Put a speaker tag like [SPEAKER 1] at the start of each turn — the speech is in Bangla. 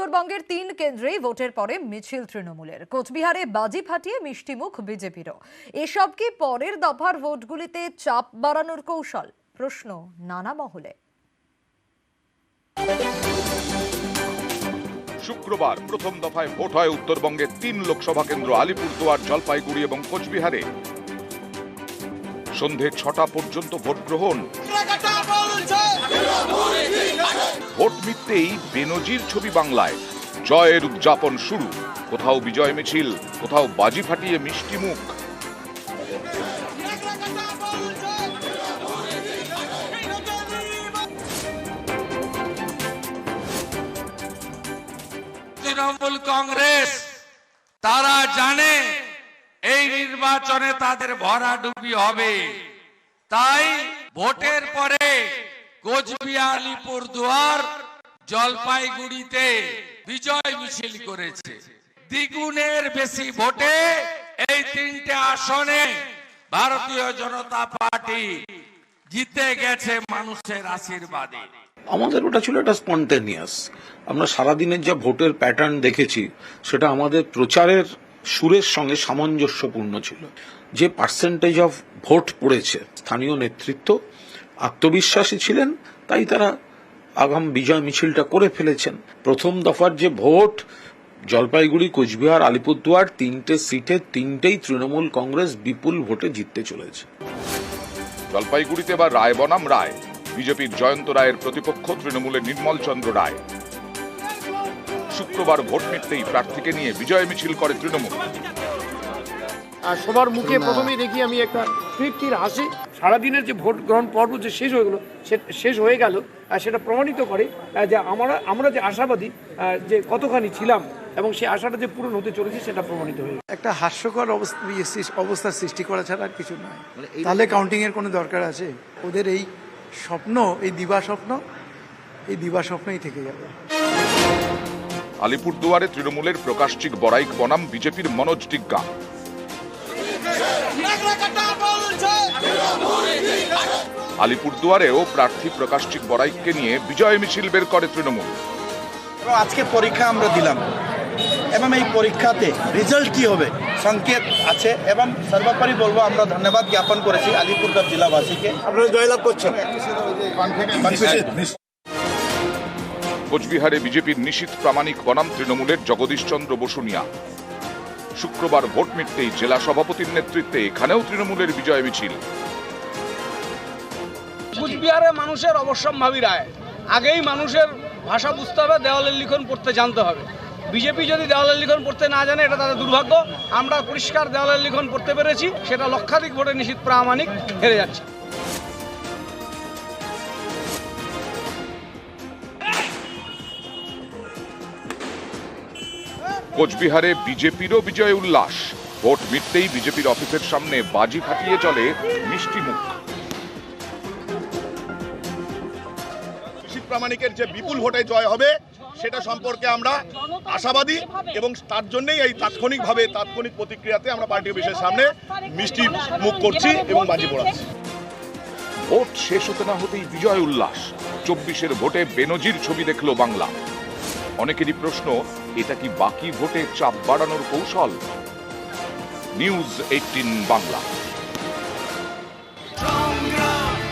[SPEAKER 1] উত্তরবঙ্গের 3 কেন্দ্রেই ভোটের পরে মিছিল তৃণমূলের। কোচবিহারে বাজি ফাটিয়ে মিষ্টিমুখ বিজেপিরও। এসব কি পরের দফার ভোটগুলিতে চাপ বাড়ানোর কৌশল? প্রশ্ন নানা মহলে।
[SPEAKER 2] শুক্রবার প্রথম দফায় ভোট হয় উত্তরবঙ্গের 3 লোকসভা কেন্দ্র আলিপুরদুয়ার, জলপাইগুড়ি এবং কোচবিহারে। সন্ধে 6টা পর্যন্ত ভোট গ্রহণ। ভোট মিটতেই বেনজির ছবি বাংলায়, জয়ের উদযাপন শুরু। কোথাও বিজয় মিছিল, কোথাও বাজি ফাটিয়ে মিষ্টি মুখ।
[SPEAKER 3] তৃণমূল কংগ্রেস তারা জানে এই নির্বাচনে তাদের ভরাডুবি হবে, তাই ভোটের পরে কোচবিহার, আলিপুরদুয়ার, জলপাইগুড়িতে বিজয় মিছিল করেছে। দ্বিগুণের বেশি ভোটে এই 3টে আসনে ভারতীয় জনতা পার্টি জিতে গেছে মানুষের আশীর্বাদে।
[SPEAKER 4] আমাদের ওটা ছিল একটা স্পন্টেনিয়াস। আমরা সারাদিনের যা ভোটের প্যাটার্ন দেখেছি সেটা আমাদের প্রচারের সুরের সঙ্গে সামঞ্জস্যপূর্ণ ছিল। যে পার্সেন্টেজ অফ ভোট পড়েছে, স্থানীয় নেতৃত্ব আত্মবিশ্বাসী ছিলেন, তাই তারা আগাম বিজয় মিছিলটা করে ফেলেছেন। প্রথম দফার যে ভোট, জলপাইগুড়ি, কোচবিহার, আলিপুরদুয়ার 3টে সিটে 3টেই তৃণমূল কংগ্রেস বিপুল ভোটে জিততে চলেছে।
[SPEAKER 2] জলপাইগুড়িতে বা রায় বনাম রায়, বিজেপির জয়ন্ত রায়ের প্রতিপক্ষ তৃণমূলের নির্মল চন্দ্র রায়। শুক্রবার ভোট মিটতেই প্রার্থীকে নিয়ে বিজয় মিছিল করে তৃণমূল।
[SPEAKER 5] আর সবার মুখে প্রথমেই দেখি আমি একটা তৃপ্তির হাসি। সারাদিনের যে ভোট গ্রহণ পর্ব যে শেষ হয়ে গেল, সেটা প্রমাণিত করে যে আমরা যে আশাবাদী যে কতখানি ছিলাম এবং সেই আশাটা যে পূরণ হতে চলেছে সেটা প্রমাণিত হয়ে
[SPEAKER 6] একটা হাস্যকর অবস্থার সৃষ্টি করা ছাড়া আর কিছু নয়। তাহলে কাউন্টিং এর কোনো দরকার আছে? ওদের এই স্বপ্ন, এই দিবা স্বপ্নই থেকে যাবে।
[SPEAKER 2] আলিপুরদুয়ারে তৃণমূলের প্রকাশচিক বড়াইক বনাম বিজেপির মনোজ টিগ্গা। আলিপুরদুয়ারেও প্রার্থী প্রকাশচিক বড়াইককে নিয়ে বিজয় মিছিল বের করে তৃণমূল।
[SPEAKER 7] আজকে পরীক্ষা আমরা দিলাম এবং এই পরীক্ষাতে রেজাল্ট কি হবে সংকেত আছে, এবং সর্বোপরি বলবো আমরা ধন্যবাদ জ্ঞাপন করেছি আলিপুরদুয়ার জেলাবাসীকে। আপনারা জয়লাভ করছেন।
[SPEAKER 2] কোচবিহারে বিজেপির নিশীথ প্রামাণিক বনাম তৃণমূলের জগদীশ চন্দ্র বসুনিয়া। শুক্রবার ভোট মিটতেই জেলা সভাপতির নেতৃত্বে এখানেও তৃণমূলের বিজয় মিছিল।
[SPEAKER 8] কুচবিহারে মানুষের অবশ্যম্ভাবী রায়। আগেই মানুষের ভাষা বুঝতে হবে, দেওয়ালের লিখন পড়তে জানতে হবে। বিজেপি যদি দেওয়ালের লিখন পড়তে না জানে, এটা তাদের দুর্ভাগ্য। আমরা পরিষ্কার দেওয়ালের লিখন পড়তে পেরেছি, সেটা লক্ষাধিক ভোটে নিশীথ প্রামাণিক হেরে যাচ্ছে।
[SPEAKER 2] কোচবিহারে বিজেপিরও বিজয় উল্লাস। ভোট মিটতেই বিজেপির অফিসের সামনে বাজি ফাটিয়ে চলে মিষ্টি মুখ।
[SPEAKER 9] প্রামাণিকের যে বিপুল ভোটে জয় হবে সেটা সম্পর্কে আমরা আশাবাদী, এবং তার জন্যই এই তাৎক্ষণিক প্রতিক্রিয়াতে আমরা পার্টি অফিসের সামনে মিষ্টি মুখ করছি এবং বাজি পোড়াচ্ছি।
[SPEAKER 2] ভোট শেষ হতে না হতেই বিজয় উল্লাস। 24-এর ভোটে বেনজির ছবি দেখল বাংলা। অনেকেরই প্রশ্ন, এটা কি বাকি ভোটে চাপ বাড়ানোর কৌশল? নিউজ 18 বাংলা।